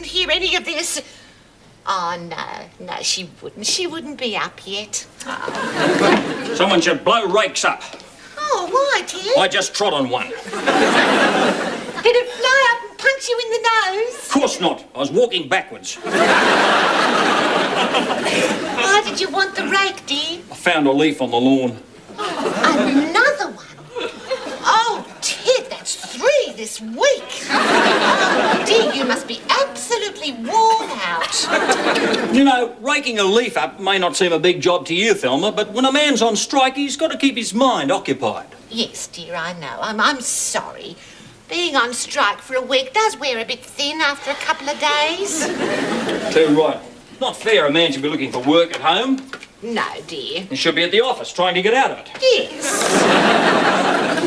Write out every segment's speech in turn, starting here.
hear any of this. Oh, no, she wouldn't. She wouldn't be up yet. Oh. Someone should blow rakes up. Oh, why, Ted? I just trod on one. Did it fly up and punch you in the nose? Of course not. I was walking backwards. Why did you want the rake, dear? I found a leaf on the lawn. Another one? Oh, Ted, that's 3 this week. Oh, dear, you must be absolutely worn out. You know, raking a leaf up may not seem a big job to you, Thelma, but when a man's on strike, he's got to keep his mind occupied. Yes, dear, I know. I'm sorry. Being on strike for a week does wear a bit thin after a couple of days. Too right. Not fair a man should be looking for work at home. No, dear. He should be at the office trying to get out of it. Yes.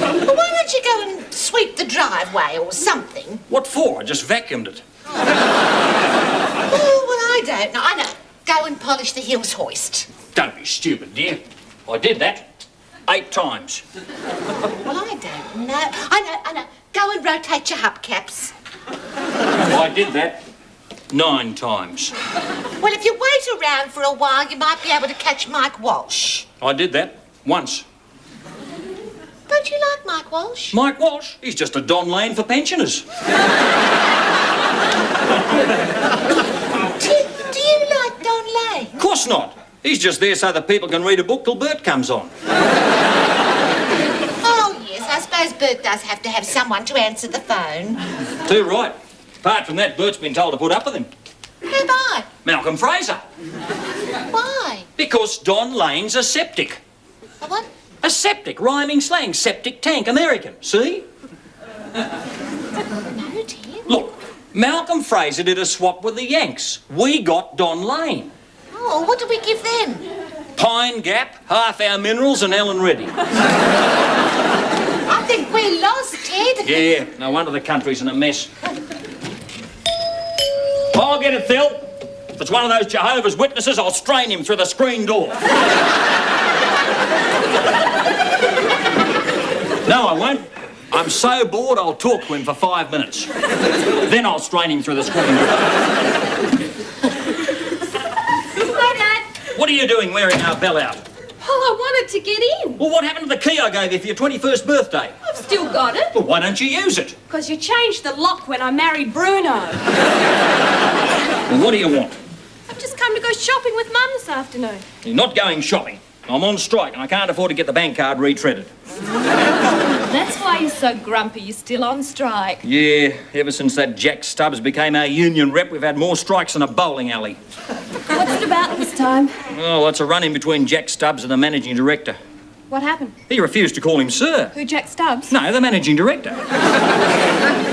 Well, why don't you go and sweep the driveway or something? What for? I just vacuumed it. Oh, well, I don't know. I know. Go and polish the Hills hoist. Don't be stupid, dear. I did that 8 times. Well, I don't know. I know. Go and rotate your hubcaps. I did that 9 times. Well, if you wait around for a while, you might be able to catch Mike Walsh. I did that once. Don't you like Mike Walsh? Mike Walsh? He's just a Don Lane for pensioners. Do you like Don Lane? Of course not. He's just there so that people can read a book till Bert comes on. Oh, yes, I suppose Bert does have to have someone to answer the phone. Too right. Apart from that, Bert's been told to put up with him. Who by? Malcolm Fraser. Why? Because Don Lane's a septic. A what? A septic, rhyming slang, septic tank, American, see? No, dear. Look, Malcolm Fraser did a swap with the Yanks. We got Don Lane. Oh, what did we give them? Pine Gap, half our minerals and Ellen Reddy. I think we lost, Ted. Yeah, no wonder the country's in a mess. I'll get it, Phil. If it's one of those Jehovah's Witnesses, I'll strain him through the screen door. No, I won't. I'm so bored I'll talk to him for 5 minutes. Then I'll strain him through the screen door. Hi, Dad. What are you doing wearing our bell out? Oh, I wanted to get in. Well, what happened to the key I gave you for your 21st birthday? I've still got it. Well, why don't you use it? Because you changed the lock when I married Bruno. Well, what do you want? I've just come to go shopping with Mum this afternoon. You're not going shopping. I'm on strike and I can't afford to get the bank card retreaded. That's why you're so grumpy. You're still on strike. Yeah, ever since that Jack Stubbs became our union rep, we've had more strikes than a bowling alley. What's it about this time? Oh, it's a run-in between Jack Stubbs and the managing director. What happened? He refused to call him sir. Who, Jack Stubbs? No, the managing director.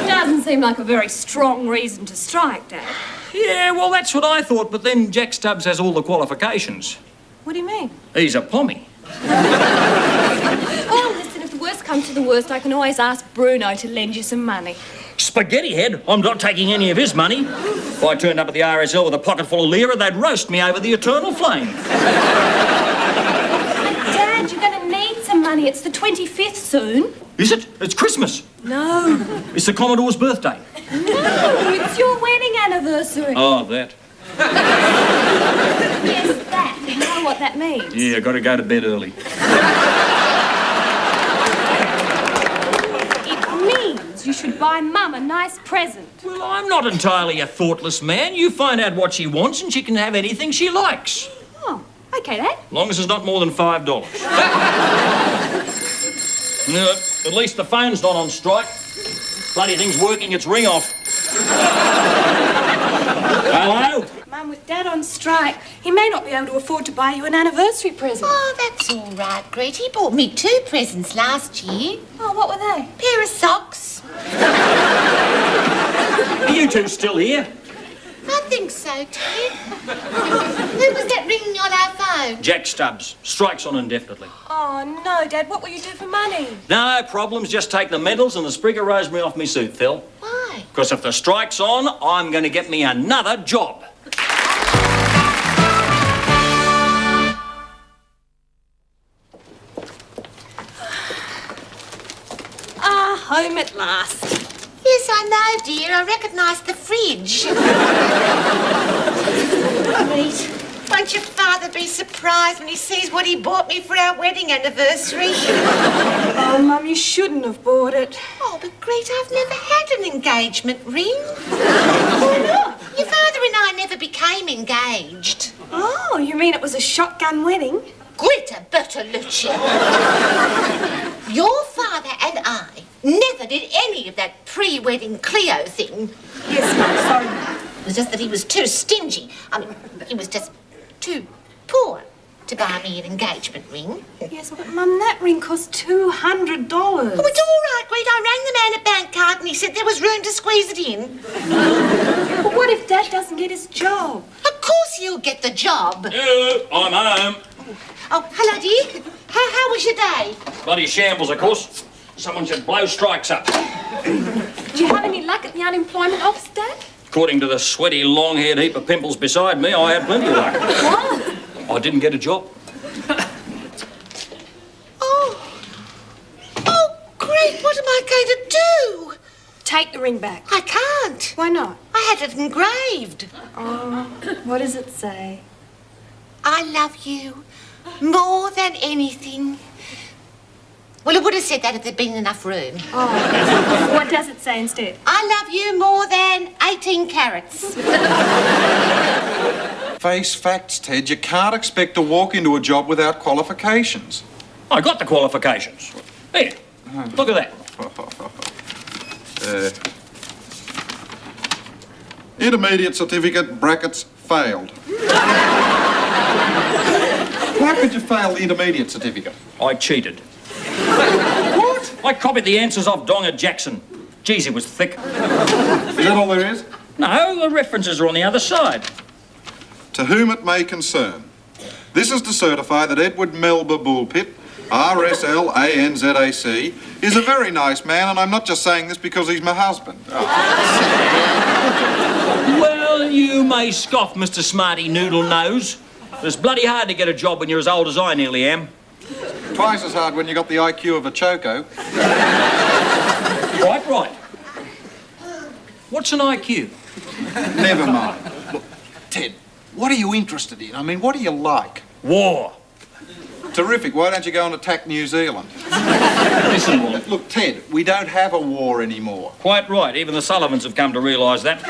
Doesn't seem like a very strong reason to strike, Dad. Yeah, well, that's what I thought, but then Jack Stubbs has all the qualifications. What do you mean? He's a pommy. Oh, listen, if the worst comes to the worst, I can always ask Bruno to lend you some money. Spaghetti head, I'm not taking any of his money. If I turned up at the RSL with a pocket full of lira, they'd roast me over the eternal flame. Dad, you're going to need some money. It's the 25th soon. Is it? It's Christmas. No. It's the Commodore's birthday. No, it's your wedding anniversary. Oh, that. Yes, that. You know what that means? Yeah, got to go to bed early. It means you should buy Mum a nice present. Well, I'm not entirely a thoughtless man. You find out what she wants and she can have anything she likes. Oh, okay, Dad. As long as it's not more than $5. At least the phone's not on strike. Bloody thing's working its ring off. Hello? Mum, with Dad on strike, he may not be able to afford to buy you an anniversary present. Oh, that's all right, Gret. He bought me 2 presents last year. Oh, what were they? Pair of socks. Are you two still here? I think so, Ted. Who was that ringing on our phone? Jack Stubbs. Strike's on indefinitely. Oh, no, Dad. What will you do for money? No problems. Just take the medals and the sprig of rosemary off me suit, Phil. Why? Because if the strike's on, I'm going to get me another job. Ah, home at last. You Yes, I know, dear. I recognise the fridge. Pete, won't your father be surprised when he sees what he bought me for our wedding anniversary? Oh, Mum, you shouldn't have bought it. Oh, but Greta, I've never had an engagement ring. Why not? Your father and I never became engaged. Oh, you mean it was a shotgun wedding? Greta Bertolucci. Your father and I never did any of that pre-wedding Cleo thing. Yes, Mum, sorry. It was just that he was too stingy. I mean, he was just too poor to buy me an engagement ring. Yes, but Mum, that ring cost $200. Oh, it's all right, Greta. I rang the man at bank card and he said there was room to squeeze it in. But what if Dad doesn't get his job? Of course he'll get the job. Hello, I'm home. Oh, hello, dear. How was your day? Bloody shambles, of course. Someone should blow strikes up. Did you have any luck at the unemployment office, Dad? According to the sweaty, long-haired heap of pimples beside me, I had plenty of luck. What? I didn't get a job. Oh, great. What am I going to do? Take the ring back. I can't. Why not? I had it engraved. Oh, what does it say? I love you more than anything. Well, it would have said that if there'd been enough room. Oh, what does it say instead? I love you more than 18 carats. Face facts, Ted. You can't expect to walk into a job without qualifications. I got the qualifications. Here, look at that. Intermediate certificate, brackets, failed. How could you fail the intermediate certificate? I cheated. What? I copied the answers off Donga Jackson. Geez, it was thick. Is that all there is? No, the references are on the other side. To whom it may concern. This is to certify that Edward Melba Bullpit, RSLANZAC, is a very nice man, and I'm not just saying this because he's my husband. Well, you may scoff, Mr. Smarty Noodle Nose. But it's bloody hard to get a job when you're as old as I nearly am. Twice as hard when you got the IQ of a choco. Right. What's an IQ? Never mind. Look, Ted, what are you interested in? I mean, what do you like? War. Terrific. Why don't you go and attack New Zealand? Listen, Wally. Look, Ted, we don't have a war anymore. Quite right. Even the Sullivans have come to realise that.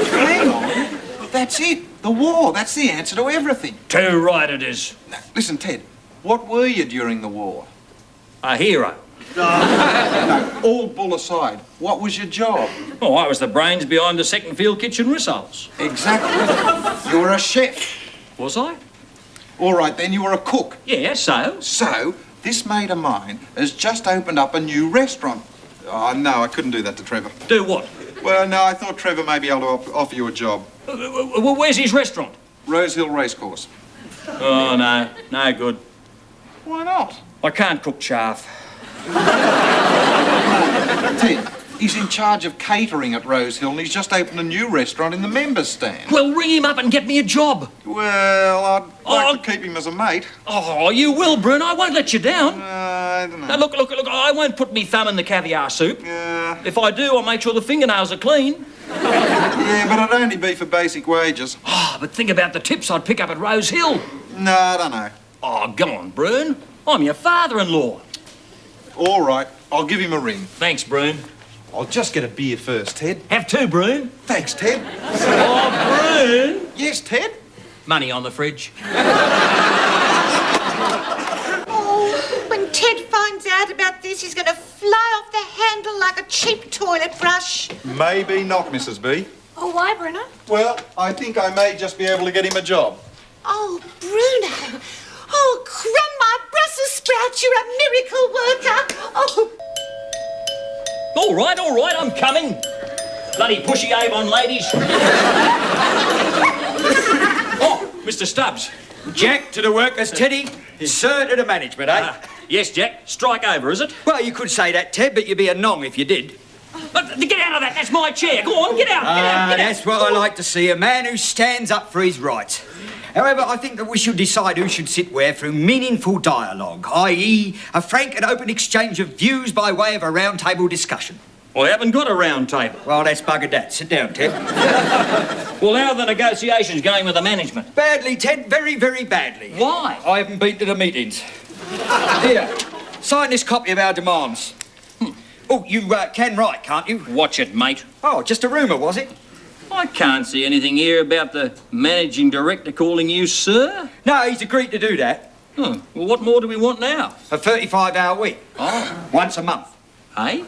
Hang on. That's it. The war. That's the answer to everything. Too right it is. Now, listen, Ted, what were you during the war? A hero. No, all bull aside, what was your job? Oh, I was the brains behind the second field kitchen rissoles. Exactly. You were a chef. Was I? All right, then you were a cook. Yeah, so? So, this mate of mine has just opened up a new restaurant. Oh, no, I couldn't do that to Trevor. Do what? Well, no, I thought Trevor may be able to offer you a job. Well, where's his restaurant? Rose Hill Racecourse. Oh, no good. Why not? I can't cook chaff. Ted, he's in charge of catering at Rose Hill and he's just opened a new restaurant in the members' stand. Well, ring him up and get me a job. Well, I'd like to keep him as a mate. Oh, you will, Brun. I won't let you down. I don't know. Now, look, I won't put me thumb in the caviar soup. If I do, I'll make sure the fingernails are clean. Yeah, but it'd only be for basic wages. Oh, but think about the tips I'd pick up at Rose Hill. No, I don't know. Oh, go on, Brun. I'm your father-in-law. All right, I'll give him a ring. Thanks, Brun. I'll just get a beer first, Ted. Have two, Brun. Thanks, Ted. Oh, Brun. Yes, Ted? Money on the fridge. Oh, when Ted finds out about this, he's going to fly off the handle like a cheap toilet brush. Maybe not, Mrs. B. Oh, why, Bruno? Well, I think I may just be able to get him a job. Oh, Bruno. Oh, crumb my Brussels sprouts, you're a miracle worker. Oh. All right, I'm coming. Bloody pushy Avon ladies. Oh, Mr. Stubbs. Jack to the workers, Teddy. Sir to the management, eh? Yes, Jack. Strike over, is it? Well, you could say that, Ted, but you'd be a nong if you did. Get out of that. That's my chair. Go on, get out. That's what I like to see, a man who stands up for his rights. However, I think that we should decide who should sit where through meaningful dialogue, i.e. a frank and open exchange of views by way of a round-table discussion. I haven't got a round table. Well, that's buggered that. Sit down, Ted. Well, how are the negotiations going with the management? Badly, Ted. Very, very badly. Why? I haven't been to the meetings. Here, sign this copy of our demands. Oh, you can write, can't you? Watch it, mate. Oh, just a rumour, was it? I can't see anything here about the managing director calling you sir. No, he's agreed to do that. Well, what more do we want now? A 35-hour week. Oh. Once a month. Hey?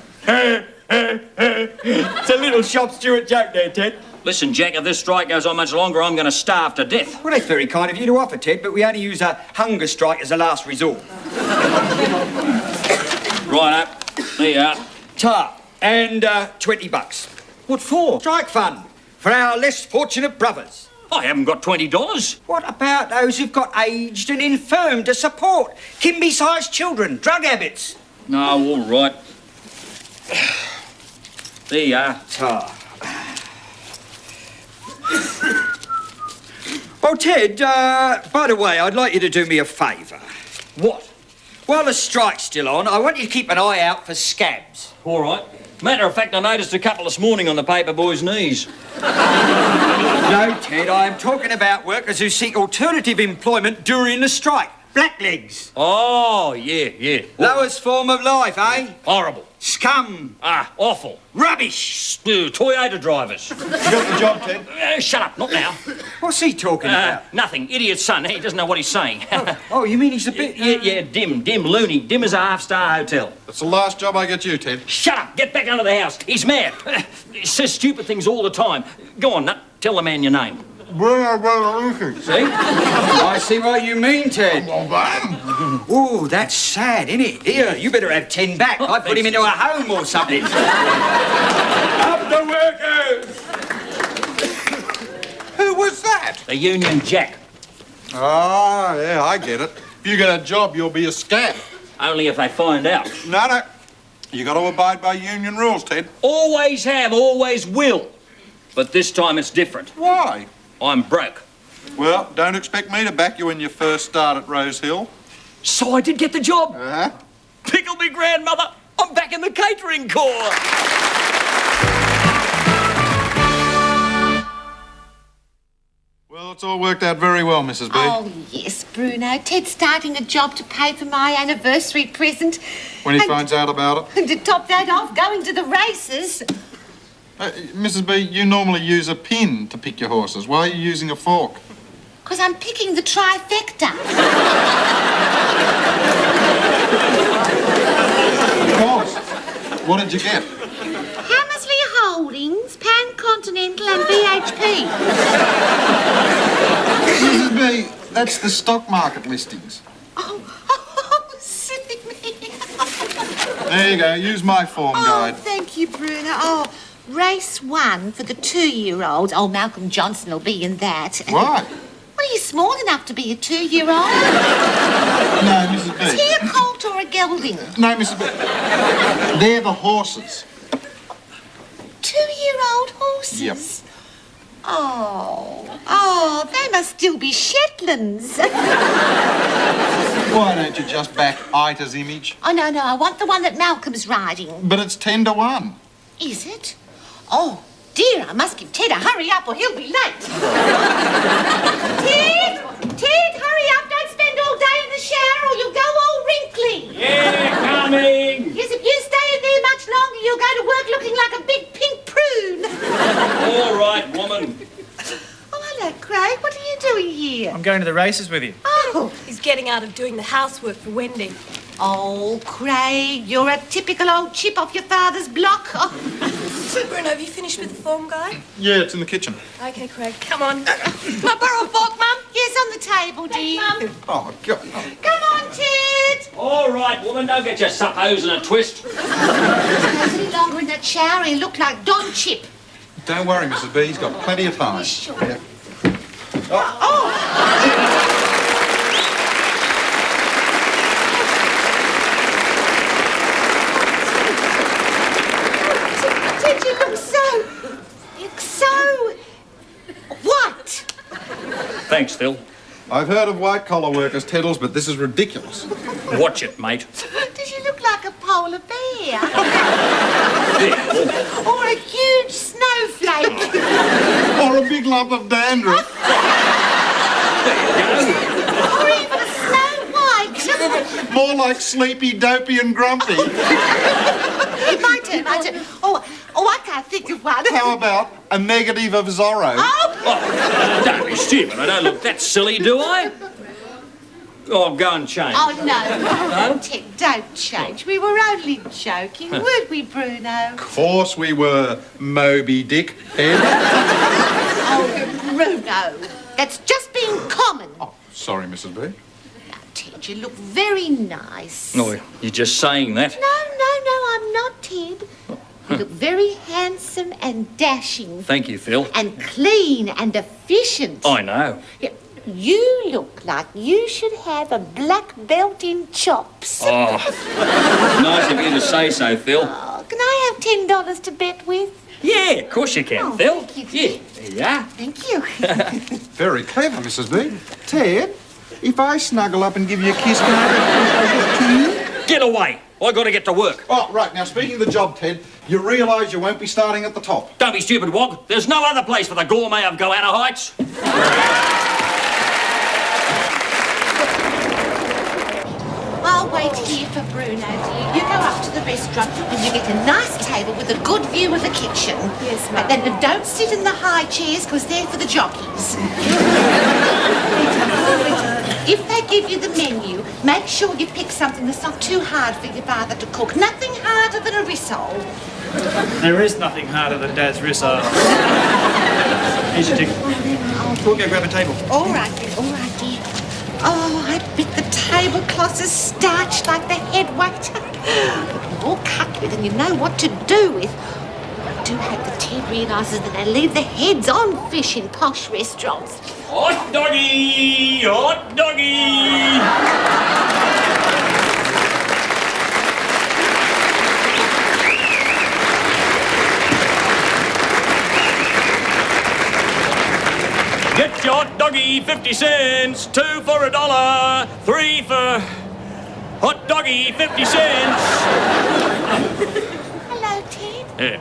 It's a little shop steward joke there, Ted. Listen, Jack, if this strike goes on much longer, I'm going to starve to death. Well, that's very kind of you to offer, Ted, but we only use a hunger strike as a last resort. Righto. There you are. Tar. And $20. What for? Strike fund. For our less fortunate brothers. I haven't got $20. What about those who've got aged and infirm to support? Kimby-sized children, drug habits. No, all right. There you are. Tar. Well, Ted, by the way, I'd like you to do me a favour. What? While the strike's still on, I want you to keep an eye out for scabs. All right. Matter of fact, I noticed a couple this morning on the paper boy's knees. No, Ted, I am talking about workers who seek alternative employment during the strike. Blacklegs. Oh, yeah. Lowest form of life, eh? Horrible. Scum. Awful. Rubbish. Toyota drivers. You got the job, Ted? Shut up, not now. What's he talking about? Nothing. Idiot's son. He doesn't know what he's saying. Oh, you mean he's a bit... Yeah, dim, loony. Dim as a half-star hotel. That's the last job I get you, Ted. Shut up. Get back under the house. He's mad. He says stupid things all the time. Go on, Nut. Tell the man your name. See? I see what you mean, Ted. Ooh, that's sad, isn't it? Here, you better have 10 back. I put him into a home or something. Up the workers! Who was that? The Union Jack. Ah, yeah, I get it. If you get a job, you'll be a scab. Only if they find out. No. You got to abide by union rules, Ted. Always have, always will. But this time it's different. Why? I'm broke. Well, don't expect me to back you when you first start at Rose Hill. So I did get the job. Uh-huh. Pickle me grandmother. I'm back in the catering corps. Well, it's all worked out very well, Mrs. B. Oh, yes, Bruno. Ted's starting a job to pay for my anniversary present. When he finds out about it. And to top that off, going to the races. Mrs. B, you normally use a pin to pick your horses. Why are you using a fork? Because I'm picking the trifecta. Of course. What did you get? Hammersley Holdings, Pan Continental and BHP. Mrs. B, that's the stock market listings. Oh, silly me. There you go. Use my form guide. Oh, thank you, Bruno. Oh, race 1 for the 2-year-olds. Oh, Malcolm Johnson will be in that. Why? Well, he's small enough to be a 2-year-old. No, Mrs. B. Is he a colt or a gelding? No, Mrs. B. They're the horses. 2-year-old horses? Yep. Oh, they must still be Shetlands. Why don't you just back Ita's image? Oh, no, I want the one that Malcolm's riding. But it's 10-1. Is it? Oh, dear, I must give Ted a hurry up or he'll be late. Ted, hurry up. Don't spend all day in the shower or you'll go all wrinkly. Yeah, coming. Yes, if you stay in there much longer, you'll go to work looking like a big pink prune. All right, woman. Oh, hello, Craig. What are you doing here? I'm going to the races with you. Oh, He's getting out of doing the housework for Wendy. Oh, Craig, you're a typical old chip off your father's block. Oh. Bruno, have you finished with the form guide? Yeah, it's in the kitchen. Okay, Craig, come on. Can I borrow a fork, Mum? Yes, on the table, dear. Mum. Oh, God. Come on, Ted. All right, woman, don't get your suppos in a twist. Any longer in that shower, he looked like Don Chip. Don't worry, Mrs. B. He's got plenty of time. Sure. Yeah. Ted, you look so... What? Thanks, Phil. I've heard of white-collar workers, Teddles, but this is ridiculous. Watch it, mate. Does you look like a polar bear? Yeah. Or a huge snowflake? Or a big lump of dandruff. Or even a Snow White? More like sleepy, dopey and grumpy. My turn. Oh, I can't think of one. How about a negative of Zorro? Oh, don't be stupid. I don't look that silly, do I? Oh, go and change. Oh, no. Ted, don't change. We were only joking, weren't we, Bruno? Of course we were, Moby Dick head. Oh, Bruno, that's just being common. Oh, sorry, Mrs. B. Now, Ted, you look very nice. Oh, you're just saying that. No, I'm not, Ted. You look very handsome and dashing. Thank you, Phil. And clean and efficient. I know. Yeah, you look like you should have a black belt in chops. Oh, nice of you to say so, Phil. Oh, can I have $10 to bet with? Yeah, of course you can, Oh, Phil. thank you. Yeah, there you are. Thank you. Very clever, Mrs. B. Ted, if I snuggle up and give you a kiss, can I get a Get away. I got to get to work. Oh, right. Now, speaking of the job, Ted, you realise you won't be starting at the top. Don't be stupid, Wog. There's no other place for the gourmet of Goanna Heights. I'll wait here for Bruno, dear. You go up to the restaurant and you get a nice table with a good view of the kitchen. Yes, But ma'am. then don't sit in the high chairs because they're for the jockeys. If they give you the menu, make sure you pick something that's not too hard for your father to cook. Nothing harder than a rissole. There is nothing harder than Dad's rissole. Here's your ticket. We'll go grab a table. All right, dear. Oh, I bet the tablecloths are starched like the head waiter. More cutlet than you know what to do with. I do hope that Ted realises that they leave the heads on fish in posh restaurants. Hot doggy! Hot doggy! Get your hot doggy, 50 cents. 2 for $1. 3 for... Hot doggy, 50 cents. Hello, Ted.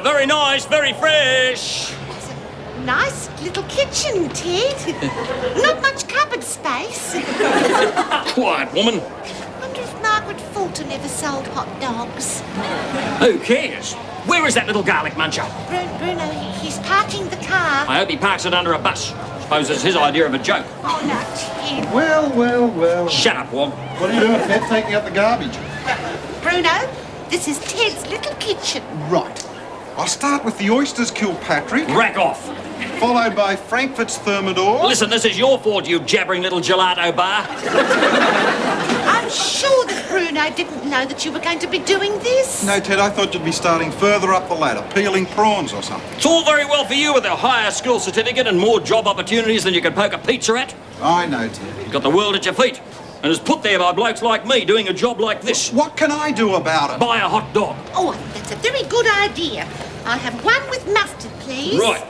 Very nice, very fresh. It's a nice little kitchen, Ted. Not much cupboard space. Quiet, woman. Wonder if Margaret Fulton ever sold hot dogs. Who cares? Where is that little garlic muncher? Bruno, he's parking the car. I hope he parks it under a bus. Suppose it's his idea of a joke. Oh, no, Ted. Well. Shut up, Wog. What are you doing, Ted? Taking out the garbage. Bruno, this is Ted's little kitchen. Right. I'll start with the oysters, Kilpatrick, Rack off. followed by Frankfurt's Thermidor. Listen, this is your fault, you jabbering little gelato bar. I'm sure that Bruno didn't know that you were going to be doing this. No, Ted, I thought you'd be starting further up the ladder, peeling prawns or something. It's all very well for you with a higher school certificate and more job opportunities than you can poke a pizza at. I know, Ted. You've got the world at your feet. And it's put there by blokes like me doing a job like this. What can I do about it? Buy a hot dog. Oh, I think that's a very good idea. I'll have one with mustard, please. Right.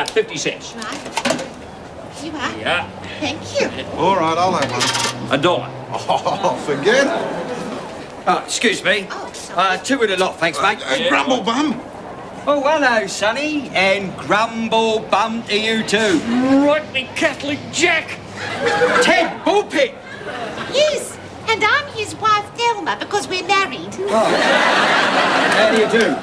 50 cents. Right. You are. Yeah. Thank you. All right, I'll have one. $1. Oh, forget it. Excuse me. Oh, sorry. 2 with a lot, thanks, mate. Grumble bum. Oh, hello, Sonny. And grumble bum to you too. Right, me Catholic Jack. Ted, bullpit. Yes, and I'm his wife, Thelma, because we're married. How do you do?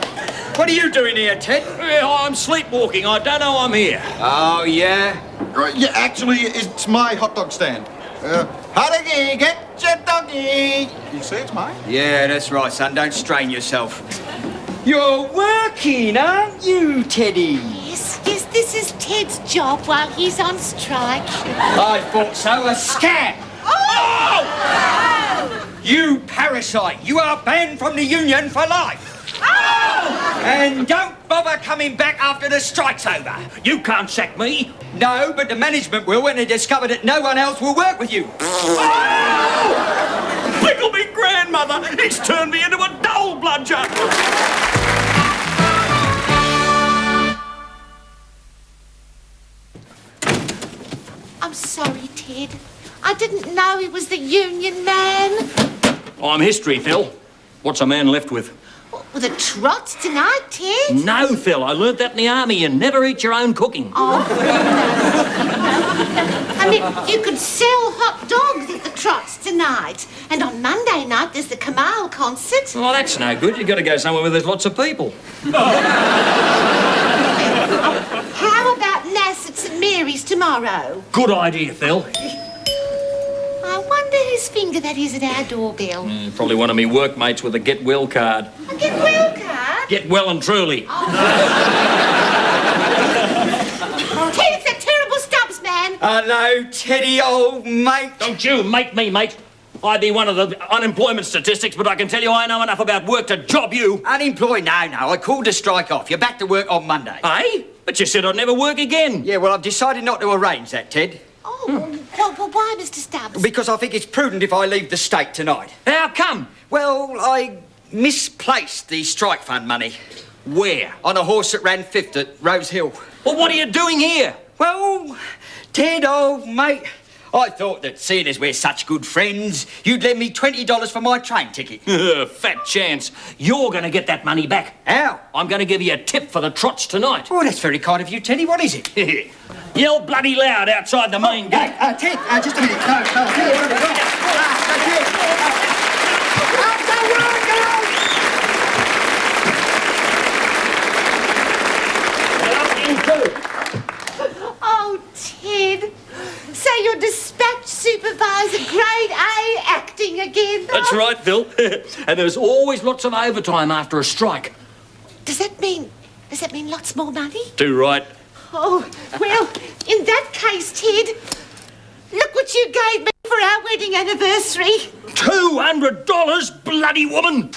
What are you doing here, Ted? Yeah, I'm sleepwalking. I don't know I'm here. Oh, yeah? Right, yeah, actually, it's my hot dog stand. Hot-doggy, get your doggy. You see, it's mine. Yeah, that's right, son. Don't strain yourself. You're working, aren't you, Teddy? Yes, this is Ted's job while he's on strike. I thought so. A scam. Oh! You parasite. You are banned from the union for life. And don't bother coming back after the strike's over. You can't sack me. No, but the management will when they discover that no one else will work with you. Pickle me grandmother. He's turned me into a dole bludger. I'm sorry, Ted. I didn't know he was the union man. I'm history, Phil. What's a man left with? With a trot tonight, Ted? No, Phil, I learnt that in the army. You never eat your own cooking. Oh, I mean, you could sell hot dogs at the trots tonight. And on Monday night, there's the Kamal concert. Oh, that's no good. You've got to go somewhere where there's lots of people. How about Nass at St Mary's tomorrow? Good idea, Phil. I wonder whose finger that is at our doorbell. Probably one of me workmates with a get well card. A get well card? Get well and truly. Ted, it's that terrible Stubbs man. Hello, Teddy, old mate. Don't you make me, mate. I'd be one of the unemployment statistics, but I can tell you I know enough about work to job you. Unemployed? No. I called to strike off. You're back to work on Monday. Eh? But you said I'd never work again. Yeah, well, I've decided not to arrange that, Ted. Oh, well, why, Mr Stubbs? Because I think it's prudent if I leave the state tonight. How come? Well, I misplaced the strike fund money Where? on a horse that ran fifth at Rose Hill. Well, what are you doing here? Well, Ted, old mate, I thought that seeing as we're such good friends, you'd lend me $20 for my train ticket. Fat chance. You're going to get that money back. How? I'm going to give you a tip for the trots tonight. Oh, that's very kind of you, Teddy. What is it? Yell bloody loud outside the main gate. Ted, just a minute. No, Oh, Ted. So your dispatch supervisor, grade A, acting again? That's right, Phil. And there's always lots of overtime after a strike. Does that mean lots more money? Too right. Oh, well, in that case, Ted, look what you gave me for our wedding anniversary. $200, bloody woman!